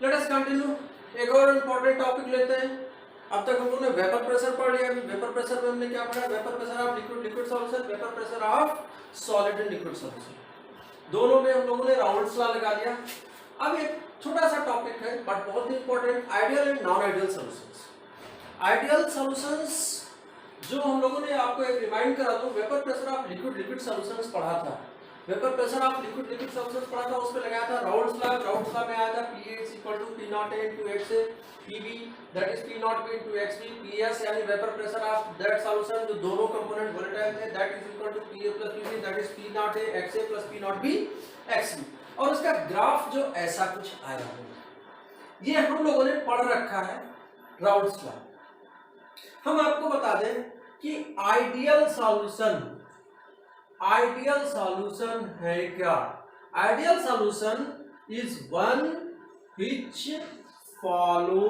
Let us continue. एक और important topic लेते हैं। अब तक हम लोगों ने वेपर प्रेशर पढ़ लिया। अभी वेपर प्रेशर में हमने क्या पढ़ा? Vapour pressure of liquid liquid solution, vapour pressure of solid and liquid solution. दोनों में हम लोगों ने राउंड्स लॉ लगा दिया। अब एक छोटा सा टॉपिक है बट बहुत ही important, ideal and non ideal solutions. Ideal solutions जो हम लोगों ने आपको एक रिमाइंड करा दो, vapour pressure of liquid liquid solutions पढ़ा था। Vapour pressure of liquid liquid solutions पढ़ा था, उस पे लगाया था राउंड्स लॉ। राउंड्स लॉ में आया था PA = P0A into XA, PB that is P0B into XB, PS यानी vapour pressure of that solution जो दोनों कंपोनेंट वोलेटाइल थे, that is equal to PA plus PB that is P0A XA plus P0B XB। और उसका graph जो ऐसा कुछ आया होगा, ये हम लोगों ने पढ़ रखा है राउंड्स लॉ। हम आपको बता दें कि आइडियल सॉल्यूशन है क्या? Ideal solution is one which follow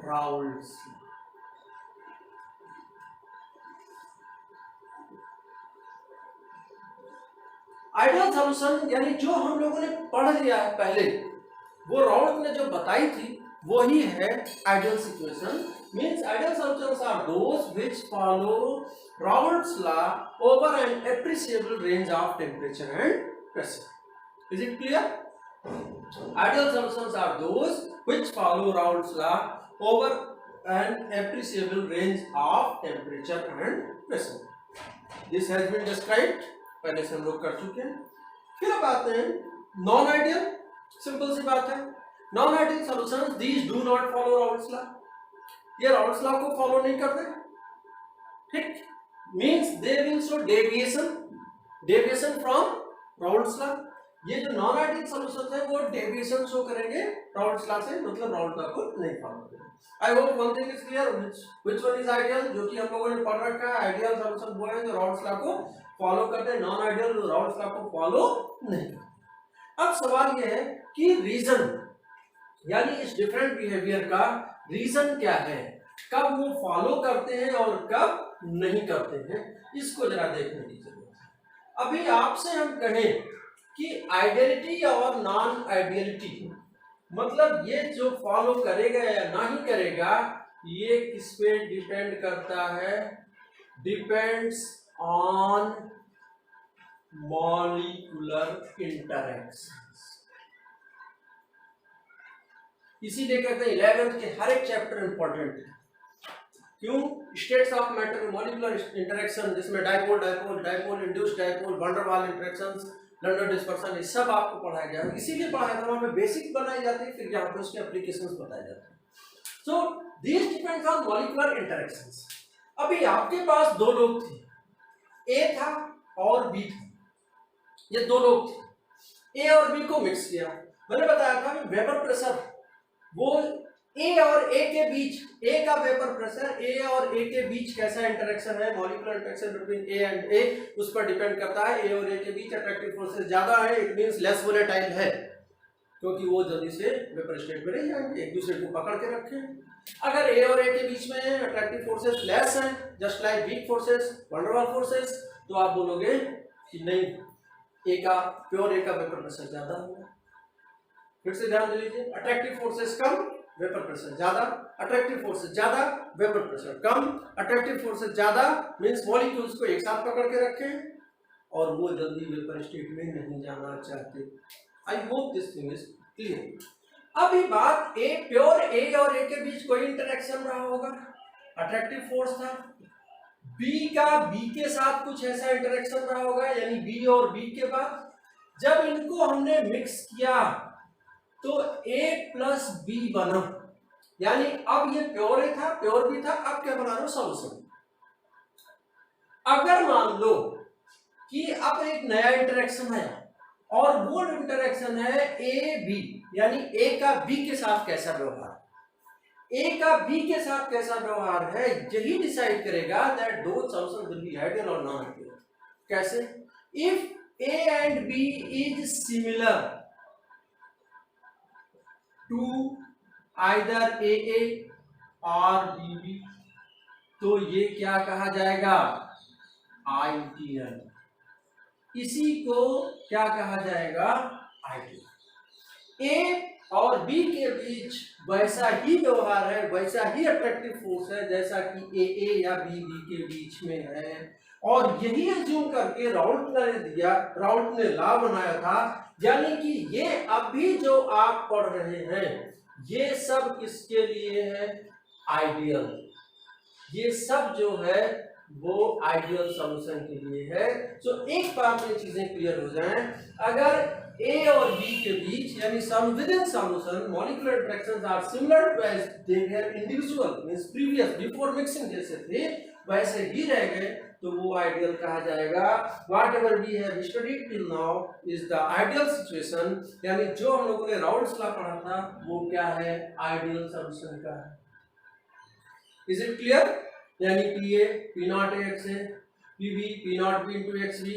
Raoul's. Ideal solution यानी जो हम लोगों ने पढ़ लिया है पहले, वो राउल्स ने जो बताई थी वही है ideal situation. Means ideal solutions are those which follow Raoult's law over an appreciable range of temperature and pressure. Is it clear? Ideal solutions are those which follow Raoult's law over an appreciable range of temperature and pressure. This has been described, पहले से हम लोग कर चुके हैं। फिर अब आते हैं नॉन आइडियल। सिंपल सी बात है, non ideal solutions these do not follow Raoult's law. ये राउल्ट्स लॉ को फॉलो नहीं करते, ठीक? Means they will show deviation from Raoult's law. ये जो नॉन आइडियल सॉल्यूशंस है वो डेविएशन शो करेंगे राउल्ट्स लॉ से, मतलब राउल्ट्स लॉ को नहीं फॉलो करेंगे। I hope one thing is clear, which one is ideal, जो कि हम लोगों ने पढ़ रखा है। आइडियल सॉल्यूशन वो है जो राउल्ट्स लॉ को फॉलो करते हैं, नॉन आइडियल जो राउल्ट्स लॉ को फॉलो नहीं करते। अब सवाल ये है कि रीजन यानी इस डिफरेंट बिहेवियर का रीजन क्या है, कब वो फॉलो करते हैं और कब नहीं करते हैं, इसको जरा देखने की जरूरत है। अभी आपसे हम कहें कि आइडियलिटी और नॉन आइडियलिटी, मतलब ये जो फॉलो करेगा या नहीं करेगा, ये किस पे डिपेंड करता है? Depends on molecular interactions. इसीलिए कहते हैं 11th के हर एक चैप्टर इंपॉर्टेंट है। क्यों? स्टेट्स ऑफ मैटर में मॉलिक्यूलर इंटरेक्शन, जिसमें dipole dipole dipole induced dipole, van der Waals interactions, London dispersion, ये सब आपको पढ़ाया गया है। इसीलिए पढ़ाया था, वहां पे बेसिक बनाई जाती है, फिर यहाँ पे उसके एप्लीकेशंस बताए जाते हैं। So this depends on molecular interactions. अभी आपके पास दो लोग थे, ए था और बी था। ये दो लोग थे, ए और बी को मिक्स किया। मैंने बताया था कि वेपर प्रेशर वो ए और ए के बीच, ए का वेपर प्रेशर ए और ए के बीच कैसा इंटरेक्शन है, molecular interaction between A and A, उस पर डिपेंड करता है। ए और ए के बीच अट्रैक्टिव फोर्सेस ज्यादा है, इट मींस लेस वोलेटाइल है, क्योंकि वो जल्दी से वेपर स्टेट में नहीं जाएंगे, एक दूसरे को पकड़ के रखें। अगर ए और ए के बीच में अट्रैक्टिव फोर्सेस लेस हैं, just like weak forces, van der Waals forces, तो आप बोलोगे कि नहीं, ए का प्योर ए का वेपर प्रेशर ज्यादा होगा। फिर से ध्यान दे लीजिए, अट्रैक्टिव फोर्सेस कम, वेपर प्रेशर ज्यादा, अट्रैक्टिव फोर्सेस ज्यादा, वेपर प्रेशर कम। अट्रैक्टिव फोर्सेस ज्यादा मींस मॉलिक्यूल्स को एक साथ पकड़ के रखें और वो जल्दी वेपर स्टेट में नहीं जाना चाहते। I hope this thing is clear. अभी बात ए, प्योर ए और ए के बीच कोई इंटरेक्शन रहा होगा, अट्रैक्टिव फोर्स था। बी का बी के साथ कुछ ऐसा इंटरेक्शन रहा होगा, यानी बी और बी के बाद जब इनको हमने मिक्स किया तो A प्लस बी बना, यानी अब ये प्योर ए था, प्योर बी था, अब क्या बना रहा हूं? सॉल्यूशन। अगर मान लो कि अब एक नया इंटरेक्शन है और वो इंटरेक्शन है ए बी, यानी ए का बी के साथ कैसा व्यवहार, ए का बी के साथ कैसा व्यवहार है, यही डिसाइड करेगा दैट दो सॉल्यूशन विल बी आइडियल और नॉन आइडियल। कैसे? If A and B is similar to either AA और BB, तो ये क्या कहा जाएगा? आइडियल। इसी को क्या कहा जाएगा? आइडियल। ए और बी के बीच वैसा ही व्यवहार है, वैसा ही अट्रैक्टिव फोर्स है जैसा कि ए या बी के बीच में है। और यही एज्यूम करके राउल्ट ने लॉ बनाया था। यानी कि ये अभी जो आप पढ़ रहे हैं ये सब किसके लिए है? आइडियल। ये सब जो है वो आइडियल सॉल्यूशन के लिए है। तो एक बार में चीजें क्लियर हो जाएं, अगर ए और बी के बीच यानी same within solution molecular interactions are similar to as they were individual means previous before mixing जैसे थे वैसे ही रह गए तो वो आइडियल कहा जाएगा। Whatever we have studied till now is the ideal situation, यानी जो हम लोगों ने राउल्ट्स लॉ पढ़ा था वो क्या है? आइडियल सॉल्यूशन का है। Is it clear? यानी P A P naught X है, P B P naught B into X B,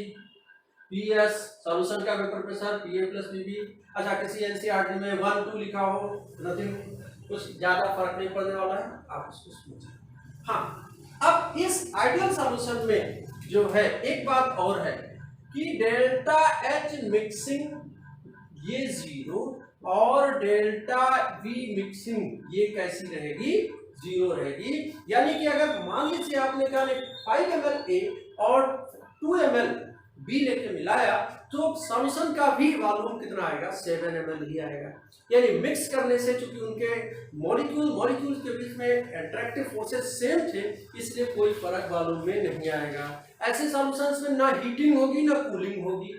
P S solution का vapour pressure P A plus P B. अच्छा, किसी एनसीईआरटी में 1 2 लिखा हो, नथिंग, कुछ ज्यादा फर्क नहीं पड़ने वाला है, आप इसको समझिए। हाँ, अब इस आइडियल सॉल्यूशन में जो है एक बात और है कि डेल्टा एच मिक्सिंग ये 0 और डेल्टा वी मिक्सिंग ये कैसी रहेगी? 0 रहेगी। यानी कि अगर मान लीजिए आपने कहा 5 ml ए और 2 ml बी लेके मिलाया तो सॉल्यूशन का भी वॉल्यूम कितना आएगा? 7 ml ही आएगा। यानी मिक्स करने से चूंकि उनके मॉलिक्यूल्स के बीच में अट्रैक्टिव फोर्सेस सेम थे इसलिए कोई फर्क वॉल्यूम में नहीं आएगा। ऐसे सॉल्यूशंस में ना हीटिंग होगी ना कूलिंग होगी,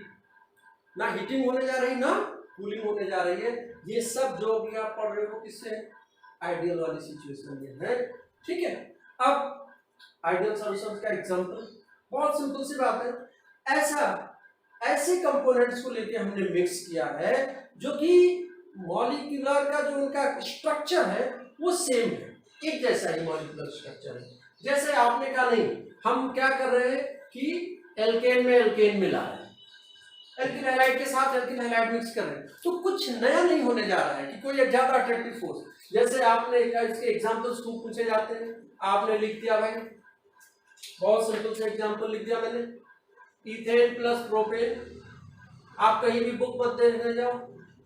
ना हीटिंग होने जा रही ना कूलिंग होने जा रही है। ये सब जो भी आप पढ़ रहे हो किससे? आइडियल वाली सिचुएशन में है। ठीक है, अब आइडियल सॉल्यूशंस का एग्जांपल बहुत सिंपल सी बात है। ऐसे कंपोनेंट्स को लेके हमने मिक्स किया है जो कि मॉलिक्यूलर का जो उनका स्ट्रक्चर है वो सेम है, एक जैसा ही मॉलिक्यूलर स्ट्रक्चर है। जैसे आपने कहा नहीं, हम क्या कर रहे हैं कि एल्केन में एल्केन मिला है, एल्किल हैलाइड के साथ एल्किल हैलाइड मिक्स कर रहे हैं, तो कुछ नया नहीं होने जा रहा है कि कोई ज्यादा अट्रैक्टिव फोर्स। जैसे आपने इसके एग्जांपल्स को पूछे जाते हैं, आपने लिख दिया भाई, बहुत सिंपल से एग्जांपल लिख दिया मैंने, इथेन प्लस प्रोपेन। आप कहीं भी बुक मत देखने जाओ।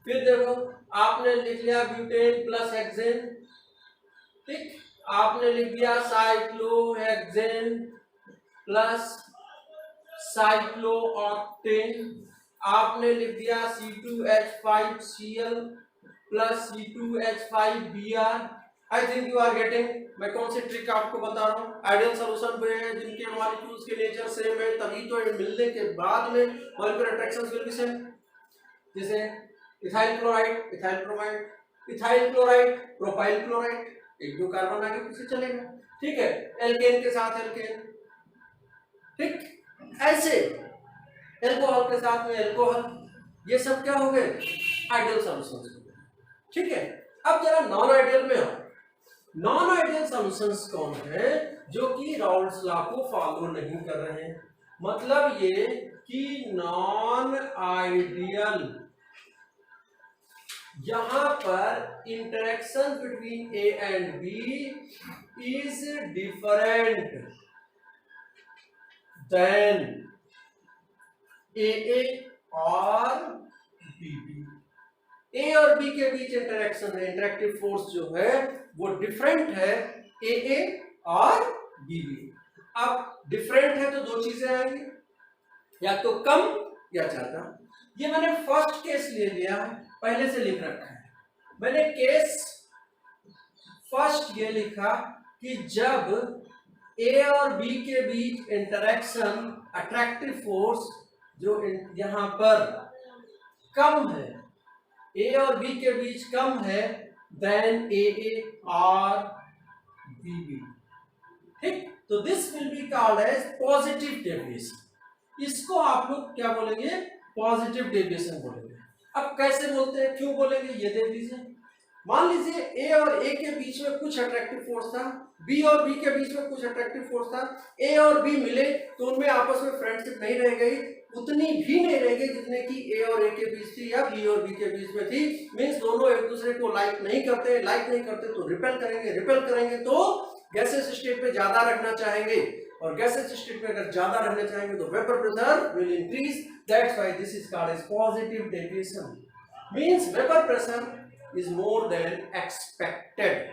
फिर देखो आपने लिख लिया ब्यूटेन प्लस हेक्सेन, ठीक, आपने लिख दिया साइक्लोहेक्सेन प्लस साइक्लोऑक्टेन, आपने लिख दिया C2H5Cl plus C2H5Br। I think you are getting मैं कौन सी ट्रिक आपको बता रहा हूँ। आइडियल सॉल्यूशन पे है जिनके मॉलिक्यूल्स के नेचर सेम है तभी तो मिलने के बाद में molecular attractions will be same. जैसे ethyl chloride ethyl bromide, ethyl chloride propyl chloride, एक दो कार्बन आगे पीछे चलेगा, ठीक है, एल्केन के साथ एल्केन, ठीक, ऐसे एल्कोहल के साथ में एल्कोहल, ये सब क्या हो गए? Ideal solutions. ठीक है, अब जरा नॉन आइडियल में हो। नॉन आइडियल सॉल्यूशंस कौन है? जो कि राउल्ट्स लॉ को फॉलो नहीं कर रहे हैं। मतलब ये कि नॉन आइडियल यहां पर interaction between A and B is different than A और बी। ए और बी के बीच इंटरेक्शन है, इंटरेक्टिव फोर्स जो है वो डिफरेंट है ए और बी। अब डिफरेंट है तो दो चीजें आएंगी, या तो कम या ज्यादा। ये मैंने फर्स्ट केस ले लिया है, पहले से लिख रखा है मैंने। केस फर्स्ट ये लिखा कि जब ए और बी के बीच इंटरेक्शन अट्रैक्टिव फोर्स जो यहां पर कम है, ए और बी के बीच कम है देन ए और बी। ठीक, तो this will be called as positive deviation. इसको आप लोग क्या बोलेंगे? पॉजिटिव डेविएशन बोलेंगे। अब कैसे बोलते हैं, क्यों बोलेंगे, ये देख लीजिए। मान लीजिए ए और ए के बीच में कुछ अट्रैक्टिव फोर्स था, बी और बी के बीच में कुछ अट्रैक्टिव फोर्स था। ए और बी मिले तो उनमें आपस में फ्रेंडशिप नहीं रह गई, उतनी भी नहीं रह गई जितने की ए और ए के बीच थी या बी और बी के बीच में थी। मींस दोनों एक दूसरे को लाइक नहीं करते तो रिपेल करेंगे तो गैसेस स्टेट पे ज्यादा रखना चाहेंगे, और गैसेस स्टेट पे अगर ज्यादा रहना चाहेंगे तो vapour pressure will increase. That's why this is called as positive deviation. Means vapour pressure is more than expected,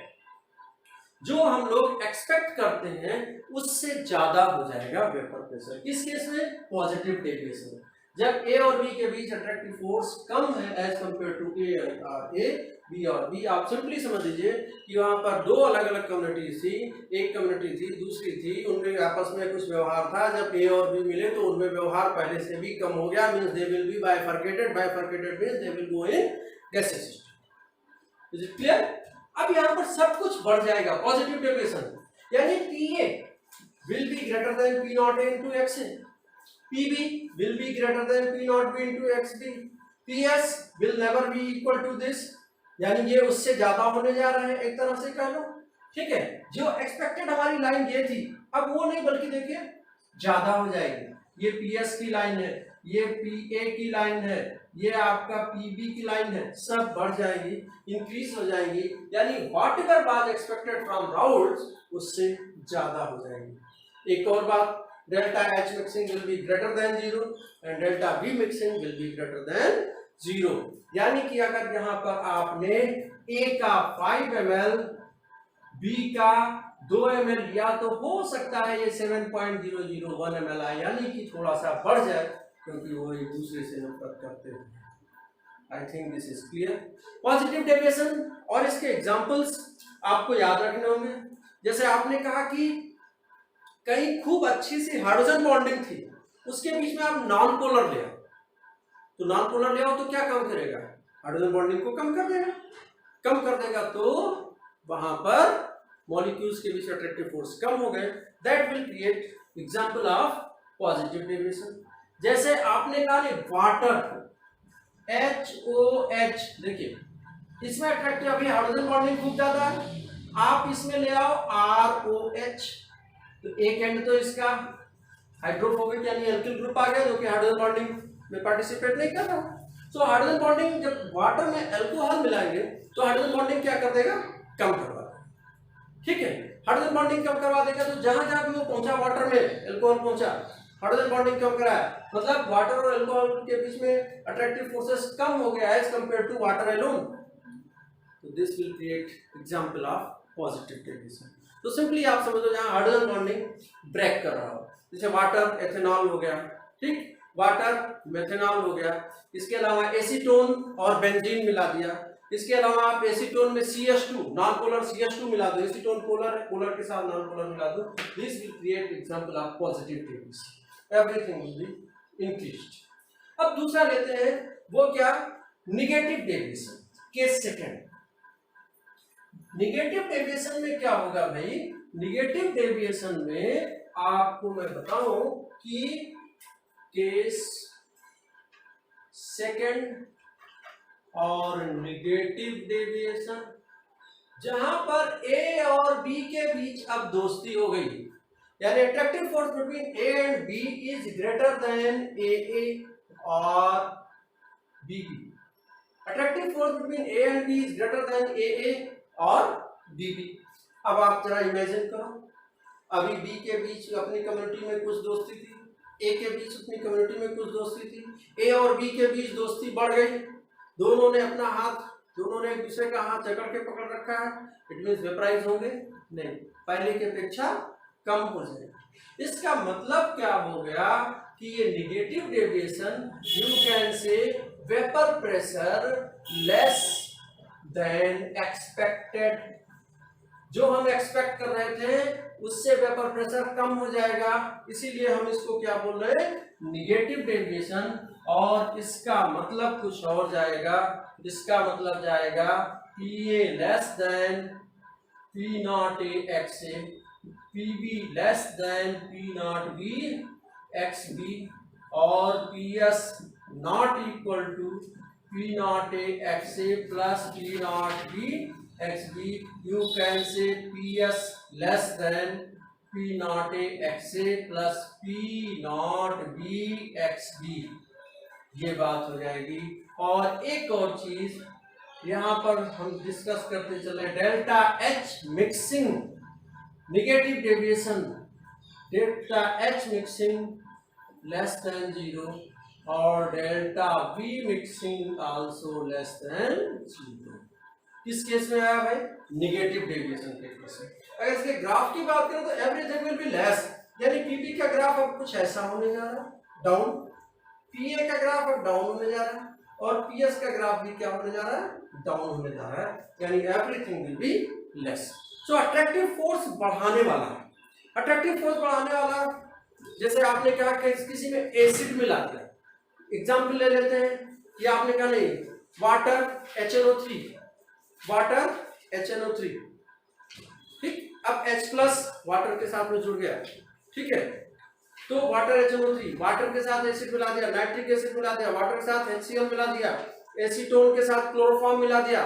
जो हम लोग एक्सपेक्ट करते हैं उससे ज्यादा हो जाएगा वेपर प्रेशर। किस केस में? Positive deviation. जब ए और बी के बीच अट्रैक्टिव फोर्स कम है as compare to A, B और बी, आप सिंपली समझ लीजिए कि वहां पर दो अलग अलग कम्युनिटीज थी, एक कम्युनिटी थी, दूसरी थी, उनमें आपस में कुछ व्यवहार था। जब ए और बी मिले तो उनमें व्यवहार पहले से भी कम हो गया, means they will be bifurcated, bifurcated means they will go in gaseous system. Is it clear? अब यहाँ पर सब कुछ बढ़ जाएगा, पॉजिटिव डेविएशन, यानी PA will be greater than P naught A into X A, PB will be greater than P naught B into X B, PS will never be equal to this, यानी ये उससे ज्यादा होने जा रहा है, एक तरह से कह लो। ठीक है, जो एक्सपेक्टेड हमारी लाइन ये थी, अब वो नहीं बल्कि देखिए ज्यादा हो जाएगी। ये पीएस की लाइन है, ये पीए की लाइन है, ये आपका पीबी की लाइन है, सब बढ़ जाएंगी, इंक्रीज हो जाएंगी, यानी what was expected from Raoult's उससे ज्यादा हो जाएंगी। एक और बात, delta H mixing will be greater than 0 and delta B mixing will be greater than 0, यानी कि अगर यहाँ पर आपने ए का 5 ml, बी का 2 ml लिया तो हो सकता है ये 7.001 ml आए, यानी कि थोड़ा सा बढ़ जाए, क्योंकि वो एक दूसरे से नफरत करते हैं। I think this is clear. Positive deviation और इसके एग्जांपल्स आपको याद रखने होंगे। जैसे आपने कहा कि कहीं खूब अच्छी सी हाइड्रोजन बॉन्डिंग थी, उसके बीच में आप नॉन पोलर ले आओ, तो नॉन पोलर ले आओ तो क्या कम करेगा? हाइड्रोजन बॉन्डिंग को कम कर देगा, कम कर देगा तो वहां पर मॉलिक्यूल्स के बीच अट्रैक्टिव फोर्स कम हो गए, that will create example of positive deviation. जैसे आपने कहा वाटर HOH, देखिए इसमें अट्रैक्टिव अभी हाइड्रोजन बॉन्डिंग खूब ज्यादा है, आप इसमें ले आओ ROH, तो एक एंड तो इसका हाइड्रोफोबिक यानी एल्किल ग्रुप आ गया, जो कि हाइड्रोजन बॉन्डिंग में पार्टिसिपेट नहीं कर रहा। सो हाइड्रोजन बॉन्डिंग जब वाटर में अल्कोहल मिलाएंगे तो हाइड्रोजन बॉन्डिंग क्या कर देगा? कम करवा देगा। ठीक है, हाइड्रोजन बॉन्डिंग कम करवा देगा, तो जहां जहां भी वो पहुंचा वाटर में, अल्कोहल पहुंचा, हाइड्रोजन बॉन्डिंग कम करा है, मतलब वाटर और अल्कोहल के बीच में अट्रैक्टिव फोर्सेस कम हो गया as compare to water alone, तो this will create example of positive deviation. तो सिंपली आप समझो जहां हाइड्रोजन बॉन्डिंग ब्रेक कर रहा हो, जैसे वाटर एथेनॉल हो गया, ठीक, वाटर मेथेनॉल हो गया, इसके अलावा एसीटोन और बेंजीन मिला दिया, इसके अलावा आप एसीटोन में CH2 नॉन पोलर CH2 मिला दो, एसीटोन पोलर है, पोलर के साथ नॉन पोलर मिला दो, this will create example of positive deviation, everything will be increased. अब दूसरा लेते हैं, वो क्या? Negative deviation, case second. Negative deviation में क्या होगा भाई? नेगेटिव डेविएशन में आपको मैं बताऊं कि केस सेकंड और नेगेटिव डेविएशन, जहां पर ए और बी के बीच अब दोस्ती हो गई, यानी attractive force between A and B is greater than A और B. Attractive force between A and B is greater than A और बी। अब आप जरा इमेजिन करो, अभी बी के बीच अपनी कम्युनिटी में कुछ दोस्ती थी, ए के बीच अपनी कम्युनिटी में कुछ दोस्ती थी, ए और बी के बीच दोस्ती बढ़ गई, दोनों ने अपना हाथ, दोनों ने एक दूसरे का हाथ जकड़ के पकड़ रखा है, इट मींस वेपराइज होंगे नहीं, पहले की अपेक्षा कम हो जाएगा। इसका मतलब क्या हो गया कि ये नेगेटिव डेविएशन, यू कैन से vapour pressure less than expected, जो हम एक्सपेक्ट कर रहे थे उससे वेपर प्रेशर कम हो जाएगा, इसीलिए हम इसको क्या बोल रहे हैं? Negative deviation. और इसका मतलब कुछ और जाएगा, इसका मतलब जाएगा PA less than P not A X A, PB less than P not B X B, और PS not equal to P not A X A plus P not B X B. You can say PS less than P not A X A plus P not B X B, ये बात हो जाएगी। और एक और चीज यहां पर हम डिस्कस करते चले, delta H mixing negative deviation, delta H mixing less than 0 और delta V mixing also less than 0। किस केस में आया भाई? निगेटिव डेविएशन के केस में। अगर इसके ग्राफ की बात करें तो एवरीथिंग विल बी लेस, यानी पीबी का ग्राफ अब कुछ ऐसा होने जा रहा है, डाउन, पीए का ग्राफ अब डाउन होने जा रहा है, और पीएस का ग्राफ भी क्या होने जा रहा है? डाउन होने जा रहा है, यानी everything will be less. So attractive force बढ़ाने वाला है। अट्रैक्टिव फोर्स बढ़ाने वाला, जैसे आपने कहा कि किसी में एसिड मिला दिया, एग्जाम्पल ले लेते हैं, ये आपने कहा नहीं वाटर HNO3, वाटर HNO3, ठीक, अब H प्लस वाटर के साथ में जुड़ गया, ठीक है, तो वाटर HNO3, वाटर के साथ एसिड मिला दिया, नाइट्रिक एसिड मिला दिया, वाटर के साथ HCl मिला दिया, एसीटोन के साथ क्लोरोफॉर्म मिला दिया,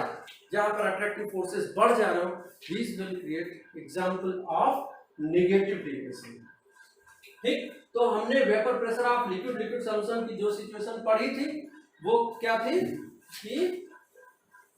जहां पर अट्रैक्टिव फोर्सेस बढ़ जा रहा हो, this will create example of negative deviation. ठीक, तो हमने vapour pressure of liquid liquid solution की जो सिचुएशन पढ़ी थी वो क्या थी कि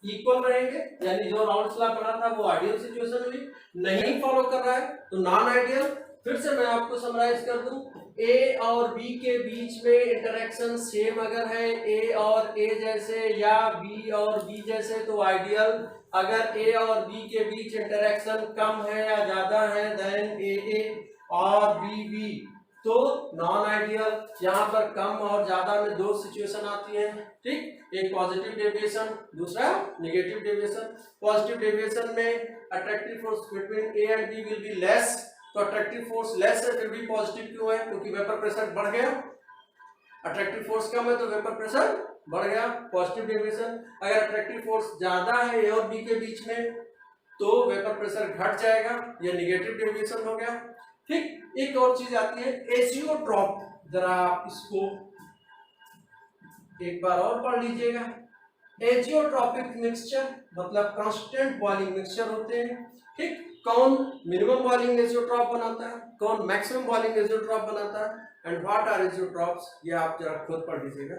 इक्वल रहेंगे, यानी जो राउंड्स लॉ पढ़ा था वो आइडियल सिचुएशन हुई, नहीं फॉलो कर रहा है तो नॉन आइडियल। फिर से मैं आपको समराइज कर दूं, ए और बी के बीच में इंटरेक्शन सेम अगर है, ए और ए जैसे या बी और बी जैसे तो आइडियल, अगर ए और बी के बीच इंटरेक्शन कम है या ज्यादा है देन ए और बी तो नॉन आइडियल। यहाँ पर कम और ज्यादा में दो सिचुएशन आती है, ठीक, एक पॉजिटिव डेविएशन, दूसरा नेगेटिव डेविएशन। पॉजिटिव डेविएशन में attractive force between A and B will be less, तो अट्रैक्टिव फोर्स लेस है फिर भी पॉजिटिव क्यों है? क्योंकि वेपर प्रेशर बढ़ गया, अट्रैक्टिव फोर्स कम है तो वेपर प्रेशर बढ़ गया, पॉजिटिव डेविएशन। अगर अट्रैक्टिव फोर्स ज्यादा है ए और बी के बीच में तो वेपर प्रेशर घट जाएगा, यह नेगेटिव डेविएशन हो गया। ठीक, एक और चीज आती है एजियोट्रॉप, जरा आप इसको एक बार और पढ़ लीजिएगा। एजियोट्रॉपिक मिक्सचर मतलब कांस्टेंट बॉइलिंग मिक्सचर होते हैं, ठीक, कौन मिनिमम बॉइलिंग एजियोट्रॉप बनाता है, कौन मैक्सिमम बॉइलिंग एजियोट्रॉप बनाता है, एंड व्हाट आर एजियोट्रॉप्स, ये आप जरा खुद पढ़ लीजिएगा।